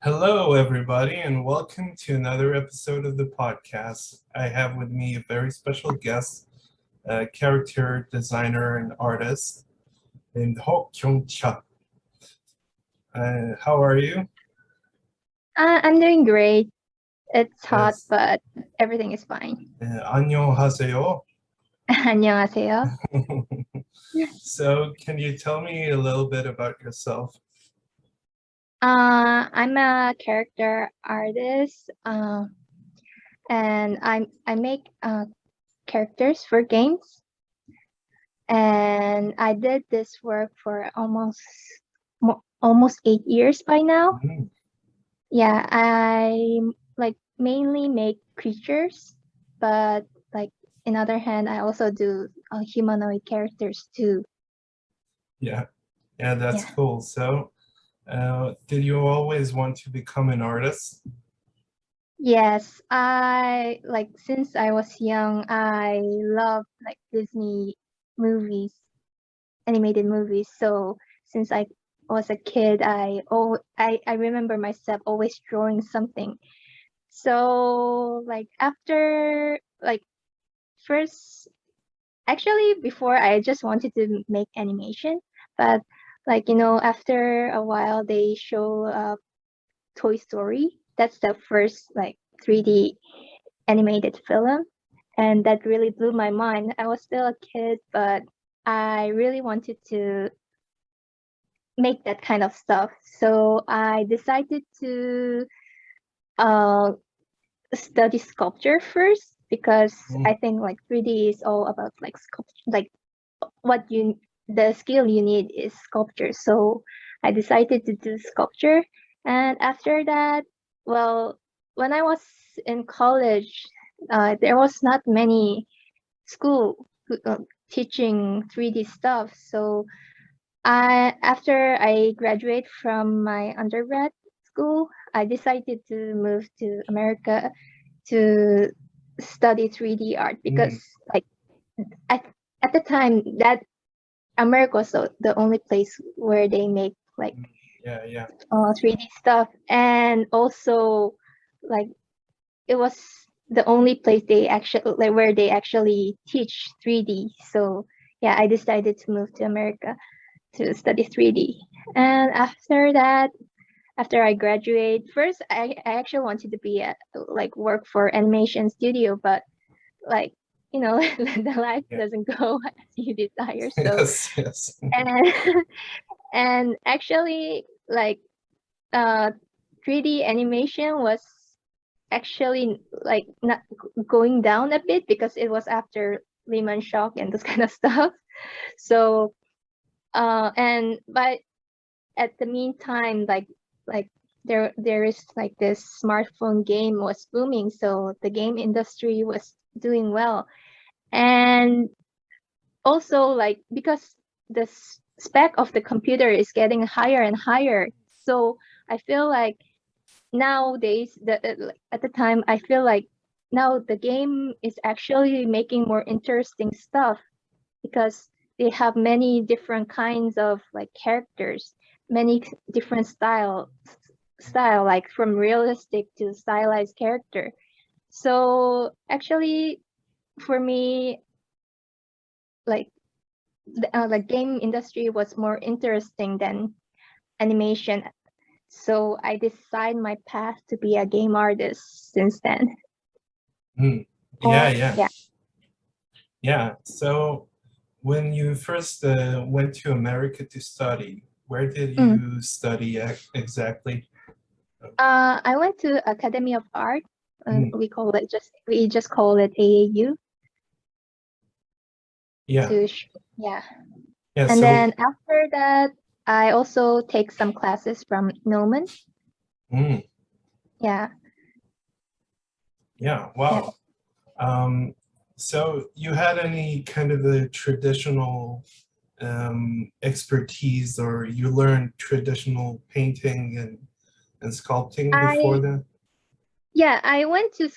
Hello, everybody, and welcome to another episode of the podcast. I have with me a very special guest, a character designer and artist named Hokyung Cha. How are you? I'm doing great. It's hot, Yes. but everything is fine. 안녕하세요. 안녕하세요. So, can you tell me a little bit about yourself? I'm a character artist, and I make characters for games. And I did this work for almost 8 years by now. Mm, Yeah, I mainly make creatures, but in other hand, I also do humanoid characters too. yeah, yeah, that's Yeah. cool. So, did you always want to become an artist? Yes, I since I was young, I love Disney movies, animated movies. So since I was a kid, I remember myself always drawing something. So after first actually before I just wanted to make animation, but after a while they show Toy Story. That's the first 3D animated film, and that really blew my mind. I was still a kid, but I really wanted to make that kind of stuff. So I decided to uh, study sculpture first because Mm, I think 3D is all about sculpture, what you the skill you need is sculpture. So I decided to do sculpture, and after that, well, when I was in college, there was not many teaching 3D stuff. So I after I graduate from my undergrad school, I decided to move to America to study 3D art because mm, like at, at the time that America was the only place where they make mm. Yeah, yeah. 3D stuff, and also like it was the only place they actually where they actually teach 3D. So yeah, I decided to move to America to study 3D. And after that, after I graduate, first I actually wanted to be work for animation studio, but like the life Yeah. doesn't go as you desire. So Yes, yes. and and actually uh 3D animation was actually not going down a bit because it was after Lehman shock and this kind of stuff. So and but at the meantime, like there is this smartphone game was booming, so the game industry was doing well. And also because the spec of the computer is getting higher and higher, so I feel like nowadays at the time I feel like now the game is actually making more interesting stuff because they have many different kinds of characters, many different style like from realistic to stylized character. So actually for me, like the game industry was more interesting than animation. So I decided my path to be a game artist since then. Mm. Yeah, Oh yeah, yeah. yeah. So when you first went to America to study, where did Mm. you study exactly? I went to Academy of Art. Mm. We just call it AAU Yeah, yeah. yeah. And So, then after that, I also take some classes from Noman. mm, Yeah, yeah. yeah. Wow. Um, so you had any kind of a traditional expertise, or you learned traditional painting and sculpting before I that? Yeah, I went to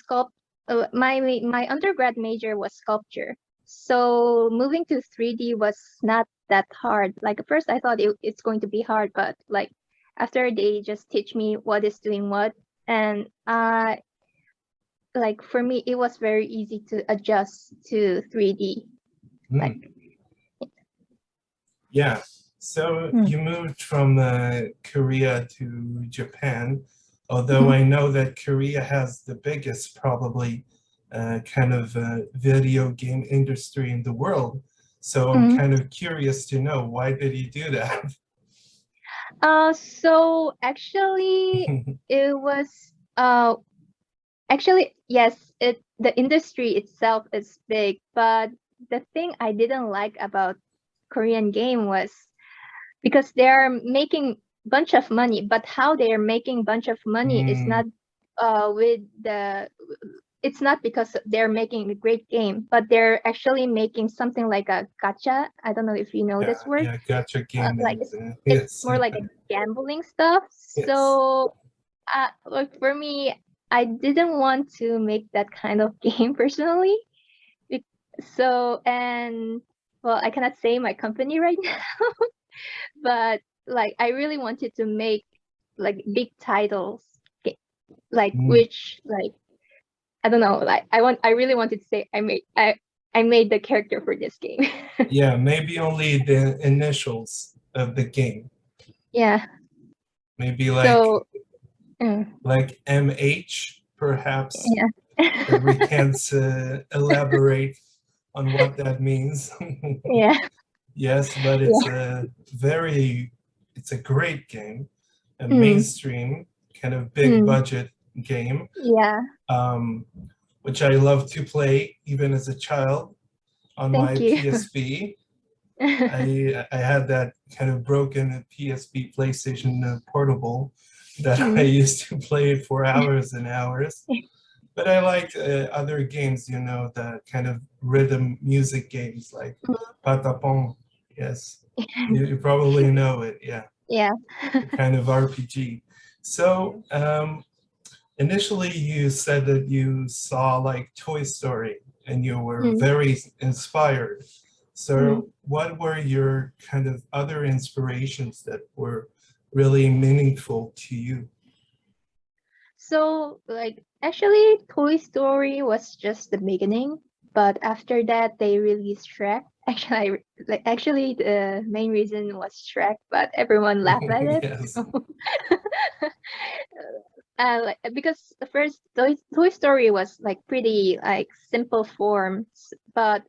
my undergrad major was sculpture. So moving to 3D was not that hard. Like at first I thought it's going to be hard, but after they just teach me what is doing what, and like for me it was very easy to adjust to 3D. Like yeah. So you moved from Korea to Japan, although I know that Korea has the biggest probably kind of video game industry in the world. So I'm kind of curious to know, why did you do that? So actually it was actually yes, the industry itself is big, but the thing I didn't like about Korean game was because they are making bunch of money, but how they are making bunch of money is not with the it's not because they're making a great game, but they're actually making something like a gacha. I don't know if you know this word. Yeah, gacha game. Like it's Yes. more like a gambling stuff. Yes. So like for me, I didn't want to make that kind of game personally. So, and well, I cannot say my company right now, but like I really wanted to make like big titles, like which like I don't know, like I really wanted to say I made the character for this game. Yeah, maybe only the initials of the game. Yeah. Maybe like So like MH, perhaps. yeah. But we can't elaborate on what that means. Yeah. Yes, but it's it's a great game, a mainstream kind of big budget game. Yeah. Which I love to play even as a child on my Thank you. PSP. I had that kind of broken PSP PlayStation portable that I used to play for hours and hours. But I like other games, you know, the kind of rhythm music games like Patapon. Yes, you probably know it. Yeah. Yeah. Kind of RPG. So initially you said that you saw like Toy Story and you were very inspired. So what were your kind of other inspirations that were really meaningful to you? So like actually Toy Story was just the beginning, but after that they released Shrek. Actually the main reason was Shrek, but everyone laughed at it. Yes. Like, because the first Toy Story was like pretty like simple forms, but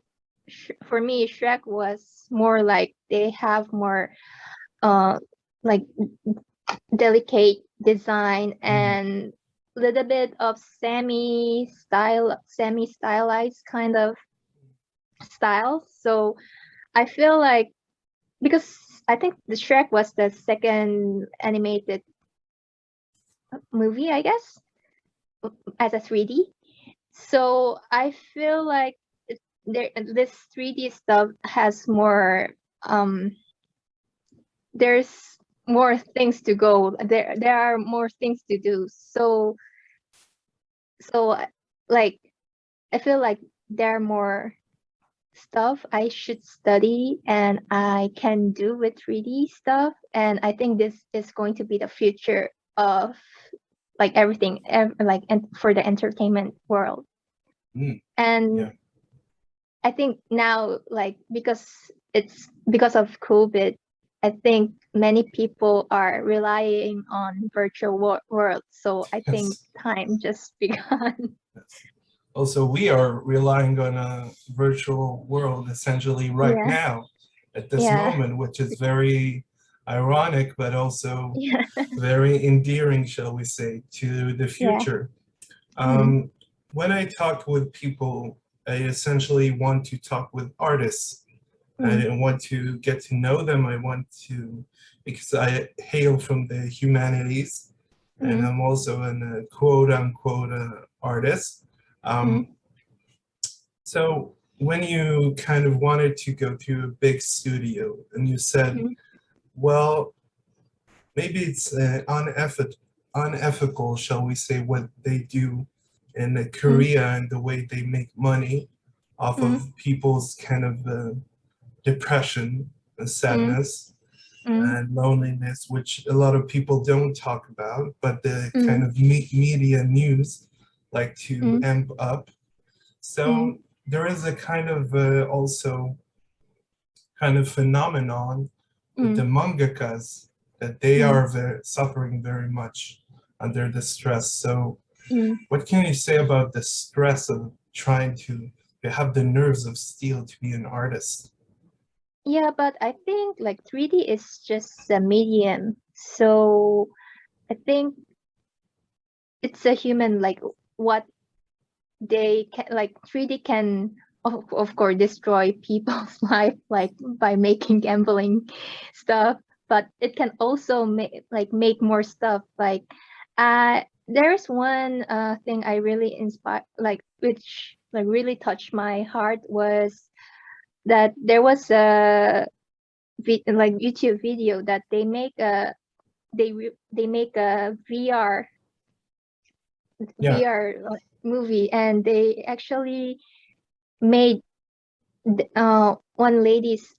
for me Shrek was more like they have more like delicate design and little bit of semi-stylized kind of style. So I feel like because I think the Shrek was the second animated movie, I guess, as a 3D. So I feel like this 3D stuff has more there's more things to go. There are more things to do. So like I feel like there are more stuff I should study and I can do with 3D stuff. And I think this is going to be the future of like everything, like and for the entertainment world. And I think now, like because it's because of COVID, I think many people are relying on virtual world. So I think time just begun. Also, we are relying on a virtual world essentially right now at this moment, which is very ironic, but also very endearing, shall we say, to the future. When I talk with people, I essentially want to talk with artists. I didn't want to get to know them. I want to, because I hail from the humanities, and I'm also a quote unquote artist. So when you kind of wanted to go to a big studio and you said, well, maybe it's unethical, shall we say, what they do in Korea and the way they make money off of people's kind of depression and sadness. and loneliness, which a lot of people don't talk about, but the kind mm, of media news like to mm, amp up. mm, So there is a kind of also kind of phenomenon with the mm, mangakas that they mm, are suffering very much under the stress. So mm. what can you say about the stress of trying to have the nerves of steel to be an artist? Yeah, but I think like 3D is just a medium. So I think it's a human like what they can like 3D can of course destroy people's life like by making gambling stuff, but it can also make more stuff like there's one thing I really inspired like which like really touched my heart was that there was a like YouTube video that they make a they make a Yeah. VR movie, and they actually made one lady's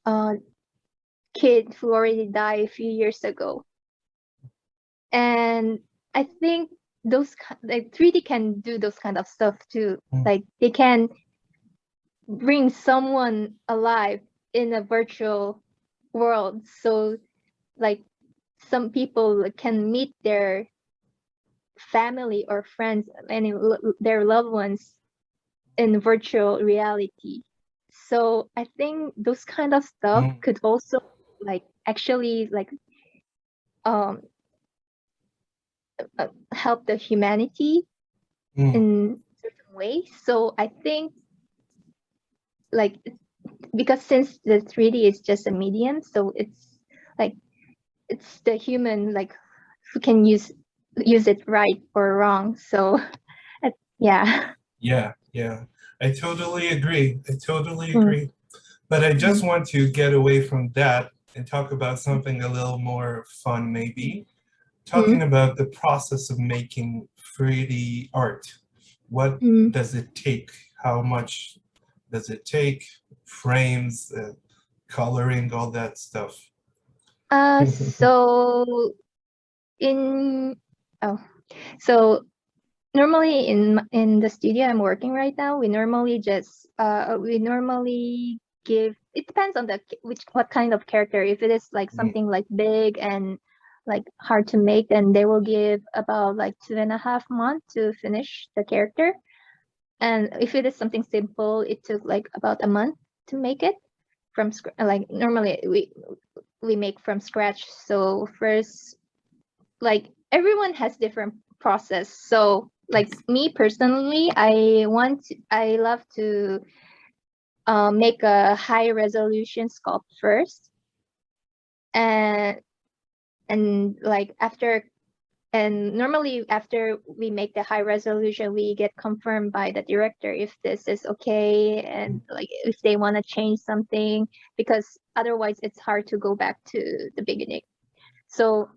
kid who already died a few years ago. And I think like 3D can do those kind of stuff too. Mm. Like they can bring someone alive in a virtual world. So like some people can meet their family or friends and their loved ones in virtual reality. So I think those kind of stuff Mm. could also like actually like um help the humanity Mm. in certain ways. So I think like because since the 3D is just a medium, so like it's the human like who can use it right or wrong. So yeah. Yeah, yeah. I totally agree. I totally Mm, agree. But I just mm, want to get away from that and talk about something a little more fun, maybe. Talking mm, about the process of making 3D art. What mm. does it take? How much does it take? Frames, coloring, all that stuff. So in oh so normally in the studio I'm working right now, we normally give it depends on the what kind of character. If it is like Mm. something like big and like hard to make, then they will give about like 2.5 months to finish the character. And if it is something simple, it took like about a month to make it from scratch. Like normally we make from scratch. So first, like everyone has different process. So like me personally, I love to make a high resolution sculpt first, and like after and normally after we make the high resolution, we get confirmed by the director if this is okay and like if they want to change something, because otherwise it's hard to go back to the beginning. So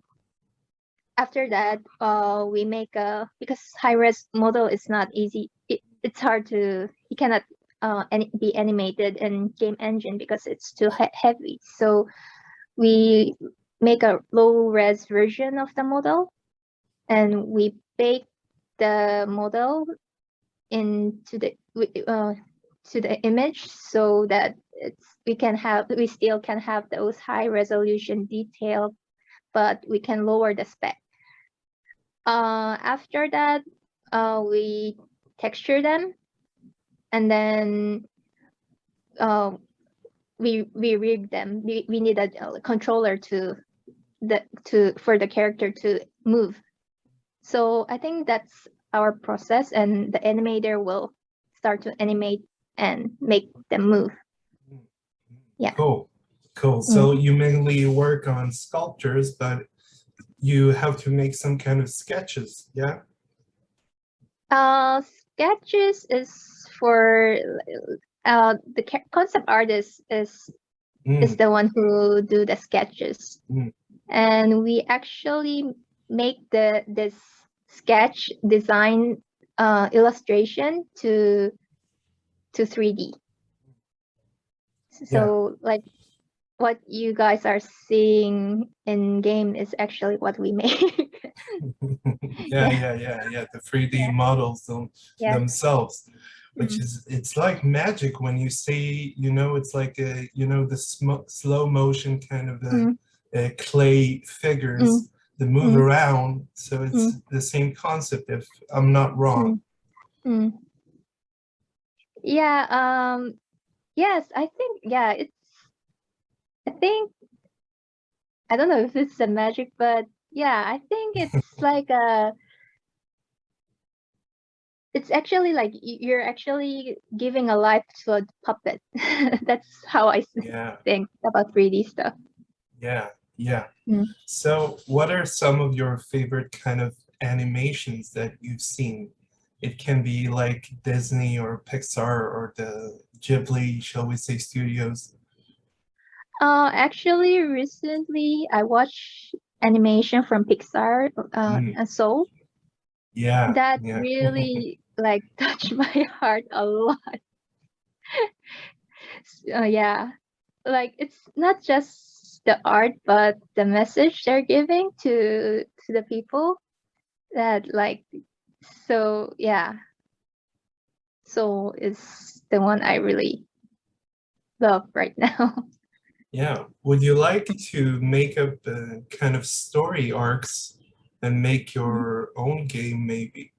after that, we make a because high res model is not easy. It's hard to you cannot be animated in game engine because it's too heavy. So we make a low res version of the model, and we bake the model into to the image so that we still can have those high resolution detail, but we can lower the spec. After that, we texture them, and then uh, we rig them. We need a controller for the character to move. So I think that's our process, and the animator will start to animate and make them move. Yeah. Cool, cool. Mm. So you mainly work on sculptures, but you have to make some kind of sketches, yeah? Sketches is for the concept artist is Mm. the one who do the sketches, Mm. and we actually make this sketch design illustration to 3D. Yeah. So like what you guys are seeing in game is actually what we make. Yeah. The 3D Yeah. models Yeah. themselves, which Mm. is, it's like magic when you see, it's like the slow motion kind of Mm. clay Mm. figures that move Mm. around. So it's Mm. the same concept, if I'm not wrong. Mm. Mm. Yeah. Yes, I think, yeah, I think, I don't know if it's a magic, but yeah, I think it's like it's actually like you're actually giving a life to a puppet. That's how I Yeah, think about 3D stuff. yeah. Mm. So what are some of your favorite kind of animations that you've seen? It can be like Disney or Pixar or the Ghibli, shall we say, studios. Actually, recently I watched animation from Pixar, Mm, and Soul. yeah, That yeah. really like touched my heart a lot. Yeah, like it's not just the art, but the message they're giving to the people. That like, so yeah, Soul is the one I really love right now. Yeah. Would you like to make up kind of story arcs and make your own game, maybe?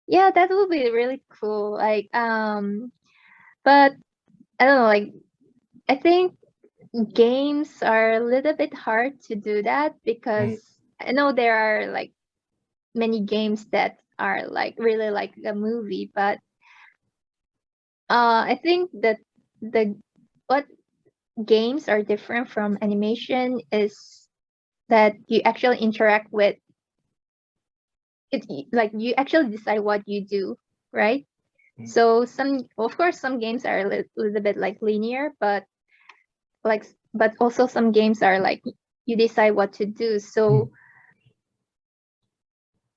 Yeah, that would be really cool. Like, but I don't know, like I think games are a little bit hard to do that because Mm, I know there are like many games that are like really like a movie, but I think that the what games are different from animation is that you actually interact with it, like you actually decide what you do, right? mm, So some, of course, some games are a little bit like linear, but like, but also some games are like you decide what to do. mm, So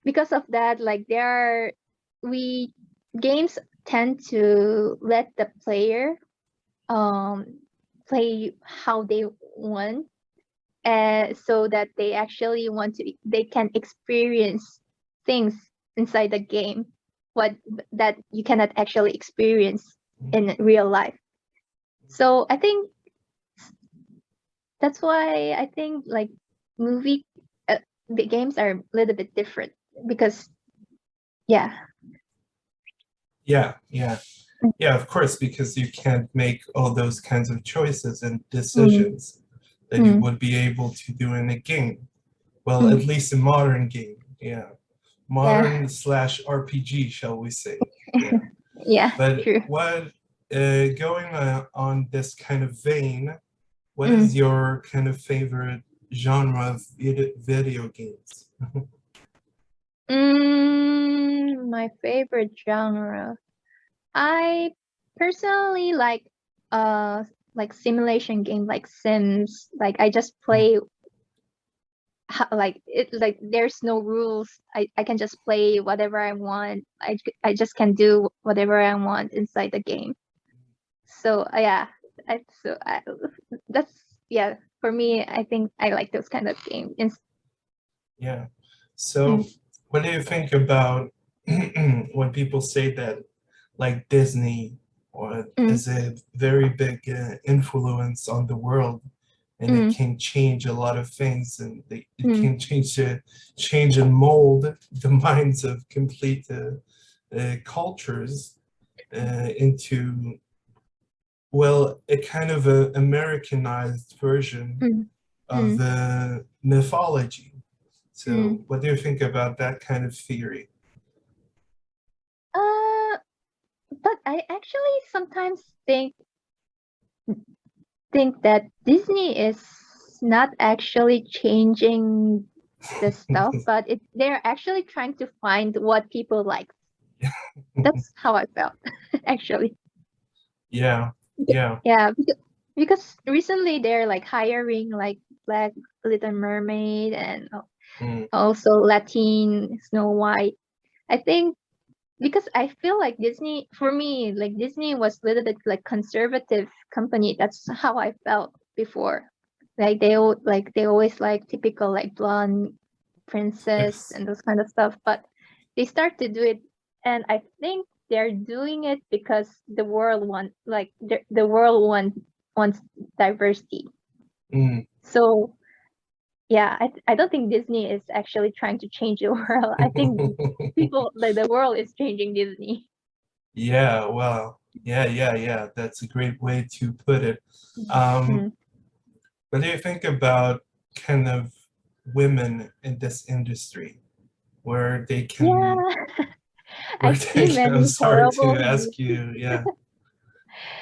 because of that, like there are, we games tend to let the player um play how they want, so that they actually want to, they can experience things inside the game what that you cannot actually experience mm. in real life. So I think that's why I think like movie the games are a little bit different because yeah. Yeah. Yeah, of course, because you can't make all those kinds of choices and Mm, decisions that you mm, would be able to do in a game. Well, at mm, least a modern game. Yeah. yeah. Modern slash RPG, shall we say. Yeah. Yeah, But true. what, going on this kind of vein, what is Mm. your kind of favorite genre of video games? My favorite genre. I personally like simulation game like Sims. Like I just Mm, play like it, like there's no rules. I can just play whatever I want. I just can do whatever I want inside the game. So yeah, that's yeah, for me I think I like those kind of games. yeah. So Mm, what do you think about when people say that like Disney or mm, is a very big influence on the world, and it mm, can change a lot of things, and it mm, can change and mold the minds of complete cultures into, well, a kind of a Americanized version mm, of mm, the mythology. So mm. what do you think about that kind of theory? Uh, but I actually sometimes think that Disney is not actually changing the stuff, but they're actually trying to find what people like. That's how I felt, actually. Yeah, yeah. Yeah, because recently they're like hiring like Black Little Mermaid and Mm, also Latin Snow White. I think because I feel like Disney, for me, like Disney was a little bit like conservative company. That's how I felt. before. Like they always like typical like blonde princess Yes. and those kind of stuff, but they start to do it, and I think they're doing it because the world wants diversity. Mm. So yeah, I don't think Disney is actually trying to change the world. I think people like the world is changing Disney. Yeah, well, yeah. That's a great way to put it. Mm. What do you think about kind of women in this industry where they Yeah, can, where I've they seen can, I'm many sorry to horrible ask movies, you, yeah,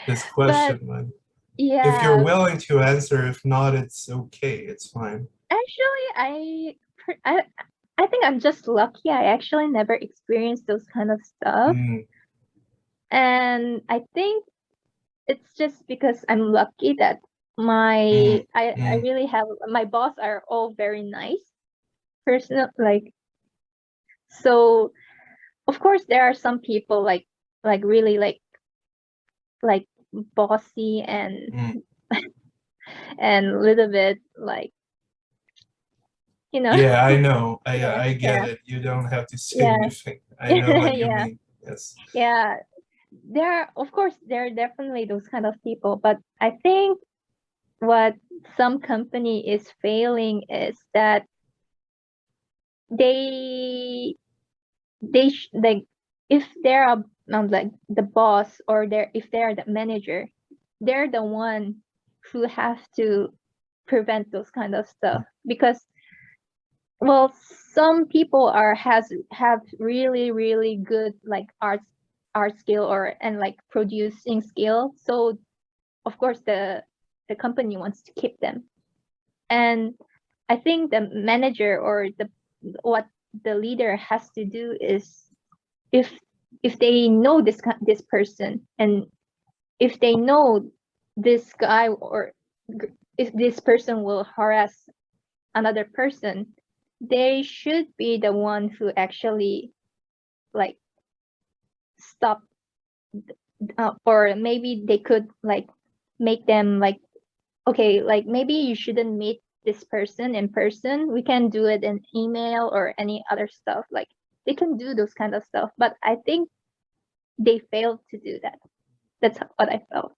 this but question, but if you're yeah, willing to answer, if not, it's okay, it's fine. actually, I think I'm just lucky. I actually never experienced those kind of stuff, Mm, and I think it's just because I'm lucky that mm, I mm. really have my boss are all very nice personal like so of course there are some people like really like bossy Mm. and a little bit like you know Yeah, I know. yeah I get yeah it. You don't have to say yeah anything. I know what you yeah mean. Yes. yeah there are definitely those kind of people, but I think what some company is failing is that they like if they're like the boss or if they're the manager, they're the one who have to prevent those kind of stuff because well some people have really good like art skill or and like producing skill, so of course the company wants to keep them. And I think the manager or the what the leader has to do is if they know this person, and if they know this guy or if this person will harass another person, they should be the one who actually like stop, or maybe they could like make them like okay, like maybe you shouldn't meet this person in person, we can do it in email or any other stuff, like they can do those kind of stuff, but I think they failed to do that. That's what I felt.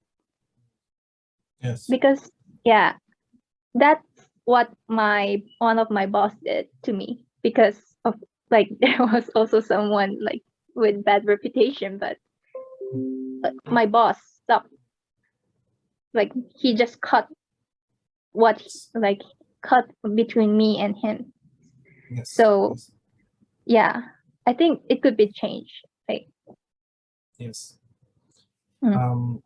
Yes. Because yeah, that's what my one of my boss did to me because of like there was also someone like with bad reputation, but my boss stopped, like he just cut what like cut between me and him. Yes. So Yes. yeah, I think it could be changed, like Yes. mm, Um,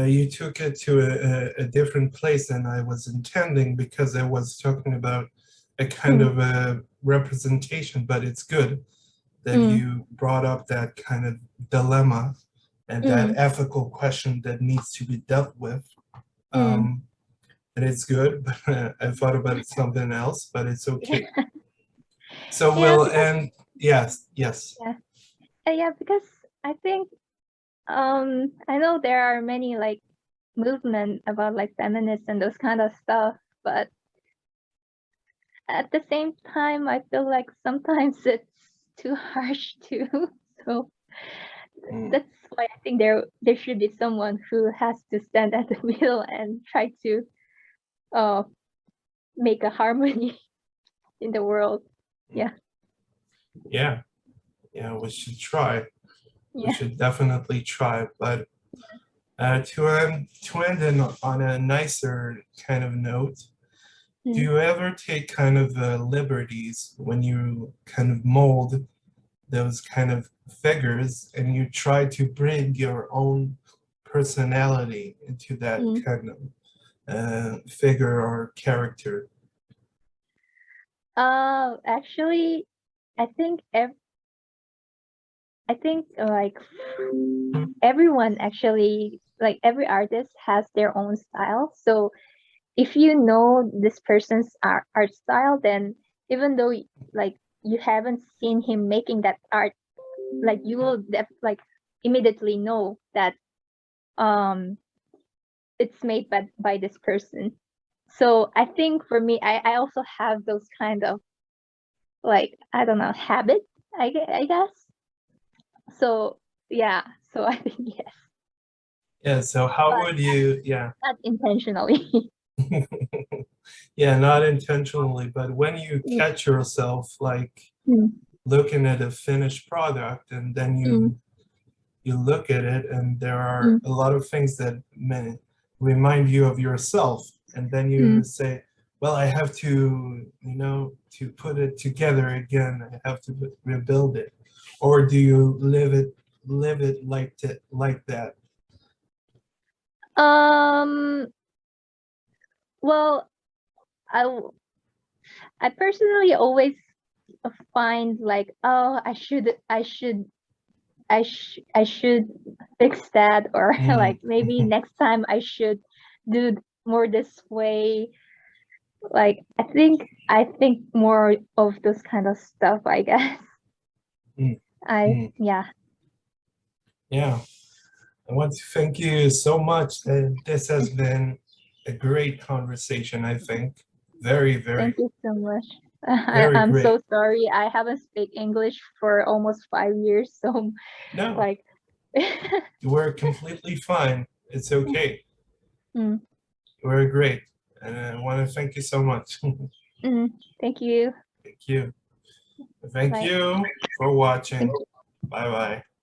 you took it to a different place than I was intending because I was talking about a kind mm, of a representation, but it's good that mm, you brought up that kind of dilemma and that mm, ethical question that needs to be dealt with. mm. Um, and it's good, but I thought about something else, but it's okay. Yeah, So yeah, we'll because end, yes, yes. yeah, yeah, because I think I know there are many like movement about like feminists and those kind of stuff, but at the same time I feel like sometimes it's too harsh too. So Mm, that's why I think there should be someone who has to stand at the wheel and try to uh make a harmony in the world. Yeah, yeah, yeah, we should try. We yeah. should definitely try, but to end on a nicer kind of note, do Mm. you ever take kind of liberties when you kind of mold those kind of figures and you try to bring your own personality into that Mm. kind of figure or character? Actually, I think like everyone actually like every artist has their own style. So if you know this person's art style, then even though like you haven't seen him making that art, like you will like immediately know that um it's made by this person. So I think for me, I also have those kind of, like, I don't know, habit, I guess. So yeah, so I think yes, Yeah, so how but would you, yeah. not intentionally. Yeah, not intentionally, but when you Mm, catch yourself like mm, looking at a finished product and then mm, you look at it and there are mm, a lot of things that may remind you of yourself, and then you mm. say, well, I have to, to put it together again, I have to rebuild it. Or do you live it like that? Um, well, I personally always find like, oh, I should fix that, or Mm. like maybe next time I should do more this way. Like I think more of those kind of stuff, I guess. Mm. I Mm. Yeah. Yeah, I want to thank you so much. This has been a great conversation, I think. Very, Thank very, you so much. very I'm great. so sorry. I haven't speak English for almost 5 years, so No, like we're completely fine. It's okay. mm, We're great. And I want to thank you so much. thank you. Thank you. Thank Bye. you for Thank watching. you. Bye bye.